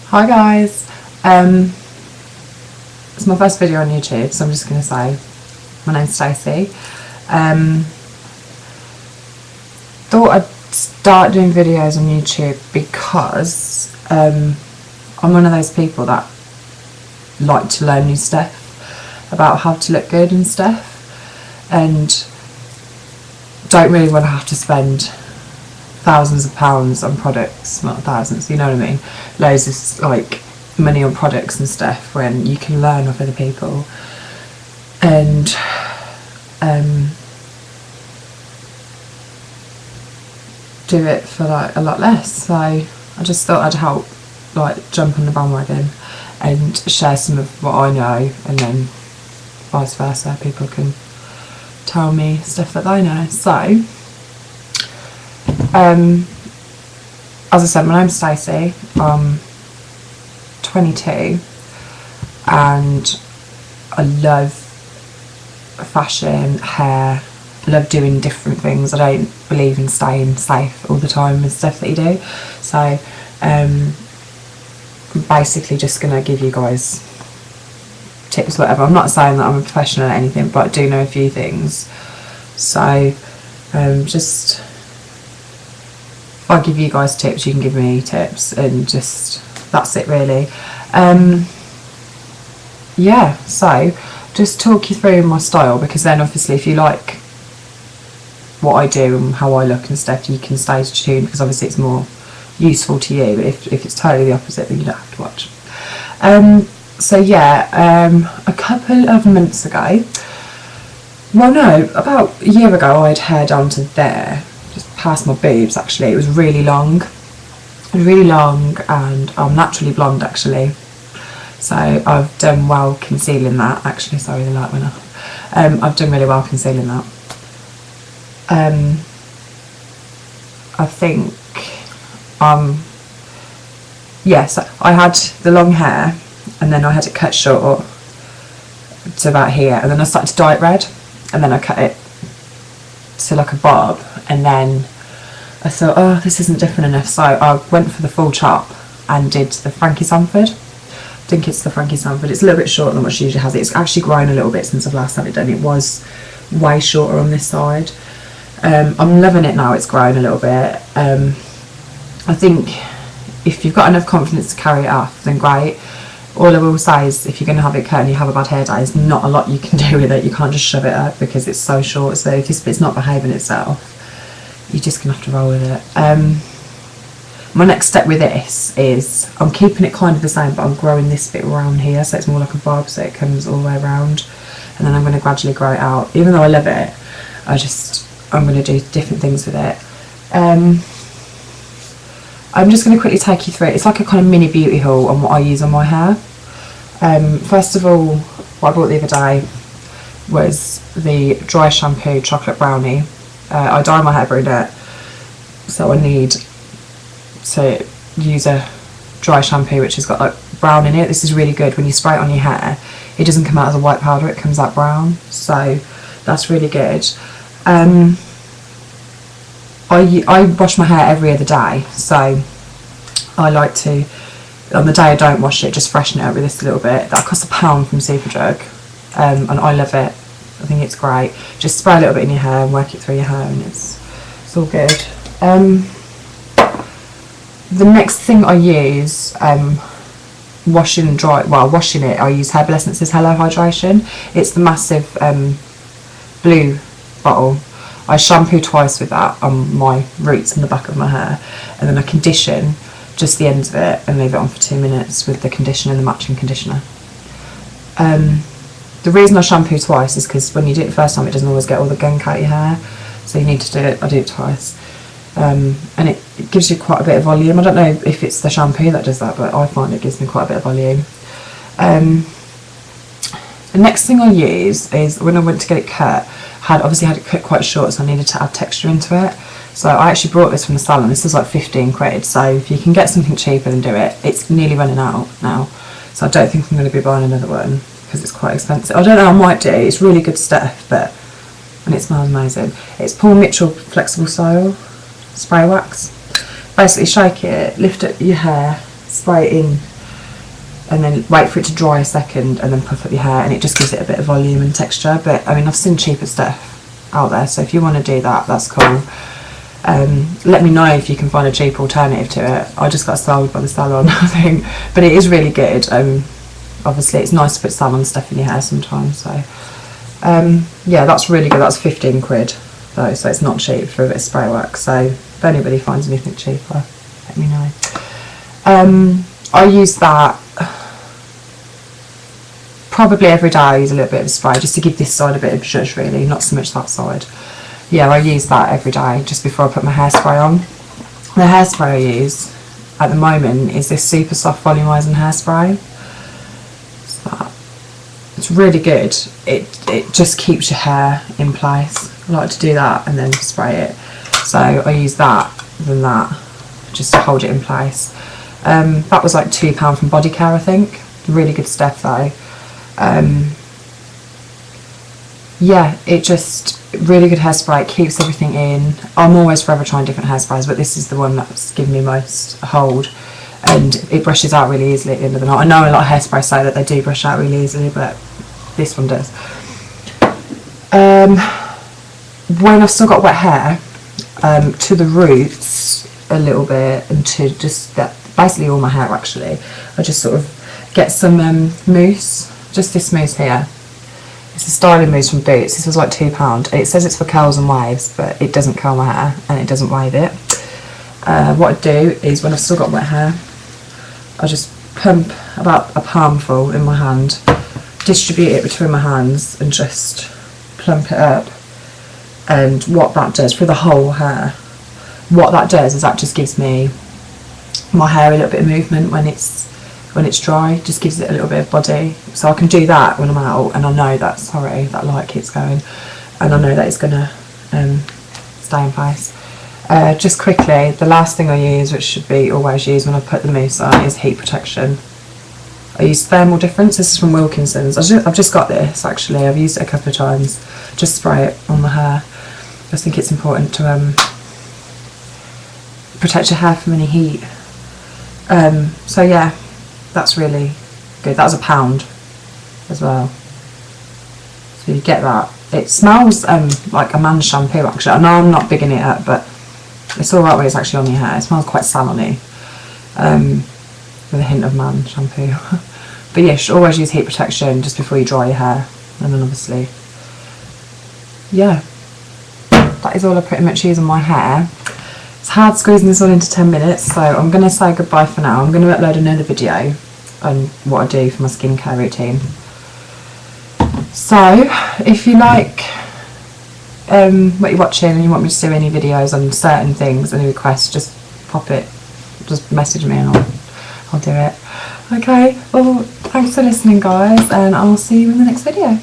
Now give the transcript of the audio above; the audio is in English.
Hi guys, it's my first video on YouTube, so I'm just going to say my name's Stacey. Thought I'd start doing videos on YouTube because I'm one of those people that like to learn new stuff about how to look good and stuff, and don't really want to have to spend thousands of pounds on products, not thousands, you know what I mean, loads of like money on products and stuff when you can learn off other people and do it for like a lot less. So I just thought I'd help, like, jump on the bandwagon and share some of what I know, and then vice versa, people can tell me stuff that they know. So as I said, my name's Stacey, I'm 22 and I love fashion, hair, I love doing different things. I don't believe in staying safe all the time with stuff that you do. So I'm basically just going to give you guys tips, whatever. I'm not saying that I'm a professional at anything, but I do know a few things. So just, if I give you guys tips, you can give me tips, and just, that's it really. Yeah, so just talk you through my style, because then obviously if you like what I do and how I look and stuff, you can stay tuned, because obviously it's more useful to you. But if it's totally the opposite, then you don't have to watch. So yeah, a couple of months ago, well no, about a year ago, I had hair down to there, just past my boobs actually. It was really long, and I'm naturally blonde actually, so I've done well concealing that actually. Sorry, the light went off. I've done really well concealing that. I think yes, I had the long hair and then I had it cut short to about here, and then I started to dye it red, and then I cut it to like a bob, and then I thought, oh, this isn't different enough, so I went for the full chop and did the Frankie Sanford. I think it's the Frankie Sanford. It's a little bit shorter than what she usually has. It's actually grown a little bit since I've last had it done. It was way shorter on this side. I'm loving it now, it's grown a little bit. I think if you've got enough confidence to carry it off, then great. All I will say is, if you're going to have it cut and you have a bad hair dye, there's not a lot you can do with it. You can't just shove it up because it's so short. So if this bit's not behaving itself, you're just going to have to roll with it. My next step with this is, I'm keeping it kind of the same, but I'm growing this bit around here, so it's more like a bob, so it comes all the way around. And then I'm going to gradually grow it out. Even though I love it, I'm going to do different things with it. I'm just going to quickly take you through it. It's like a kind of mini beauty haul on what I use on my hair. First of all, what I bought the other day was the dry shampoo chocolate brownie. I dye my hair brunette, so I need to use a dry shampoo which has got like brown in it. This is really good. When you spray it on your hair, it doesn't come out as a white powder, it comes out brown, so that's really good. I wash my hair every other day, so I like to, on the day I don't wash it, just freshen it up with this a little bit. That costs £1 from Superdrug, and I love it. I think it's great. Just spray a little bit in your hair and work it through your hair, and it's all good. The next thing I use, washing it, I use Herbal Essences Hello Hydration. It's the massive blue bottle. I shampoo twice with that on my roots and the back of my hair, and then I condition just the ends of it and leave it on for 2 minutes with the conditioner and the matching conditioner. The reason I shampoo twice is because when you do it the first time, it doesn't always get all the gunk out of your hair, so you need to do it. I do it twice, and it gives you quite a bit of volume. I don't know if it's the shampoo that does that, but I find it gives me quite a bit of volume. The next thing I use is, when I went to get it cut, obviously had it cut quite short, so I needed to add texture into it. So I actually brought this from the salon. This is like 15 quid, so if you can get something cheaper, then do it. It's nearly running out now, so I don't think I'm going to be buying another one because it's quite expensive. I don't know, I might do. It's really good stuff, and it smells amazing. It's Paul Mitchell Flexible Style Spray Wax. basically shake it, lift up your hair, spray it in, and then wait for it to dry a second, and then puff up your hair, and it just gives it a bit of volume and texture. But I mean, I've seen cheaper stuff out there, so if you want to do that, that's cool. Let me know if you can find a cheap alternative to it. I just got sold by the salon, I think, but it is really good. Obviously it's nice to put salon stuff in your hair sometimes, so yeah, that's really good. That's 15 quid though, so it's not cheap for a bit of spray work. So if anybody finds anything cheaper, let me know. I use that probably every day. I use a little bit of spray just to give this side a bit of zhuzh, really, not so much that side. Yeah, I use that every day just before I put my hairspray on. The hairspray I use at the moment is this super soft volumizing hairspray. It's really good. It just keeps your hair in place. I like to do that and then spray it. So I use that than that just to hold it in place. That was like £2 from Body Care, I think. Really good stuff though. Yeah, it just really good hairspray. It keeps everything in. I'm always forever trying different hairsprays, but this is the one that's given me most hold, and it brushes out really easily at the end of the night. I know a lot of hairsprays say that they do brush out really easily, but this one does. When I've still got wet hair, to the roots a little bit, and to just basically all my hair actually, I just sort of get some mousse, just this mousse here. It's a styling mousse from Boots. This was like £2. It says it's for curls and waves, but it doesn't curl my hair and it doesn't wave it. What I do is when I've still got wet hair, I just pump about a palmful in my hand, distribute it between my hands and just plump it up. And what that does for the whole hair, what that does is that just gives me my hair a little bit of movement when it's dry, just gives it a little bit of body. So I can do that when I'm out, and I know that, sorry, that light keeps going, and I know that it's gonna stay in place. Just quickly, the last thing I use, which should be always used when I put the mousse on, is heat protection. I use Thermal Difference. This is from Wilkinson's. I've just got this actually. I've used it a couple of times. Just spray it on the hair. I just think it's important to protect your hair from any heat. So yeah, that's really good. That was £1 as well. So you get that. It smells like a man's shampoo actually. I know I'm not bigging it up, but it's alright when it's actually on your hair. It smells quite salony, with a hint of man shampoo. But yeah, you should always use heat protection just before you dry your hair. And then obviously, yeah, that is all I pretty much use on my hair. It's hard squeezing this all into 10 minutes, so I'm going to say goodbye for now. I'm going to upload another video on what I do for my skincare routine. So if you like what you're watching and you want me to do any videos on certain things, any requests, just pop it, just message me and I'll do it. Okay, well thanks for listening guys, and I'll see you in the next video.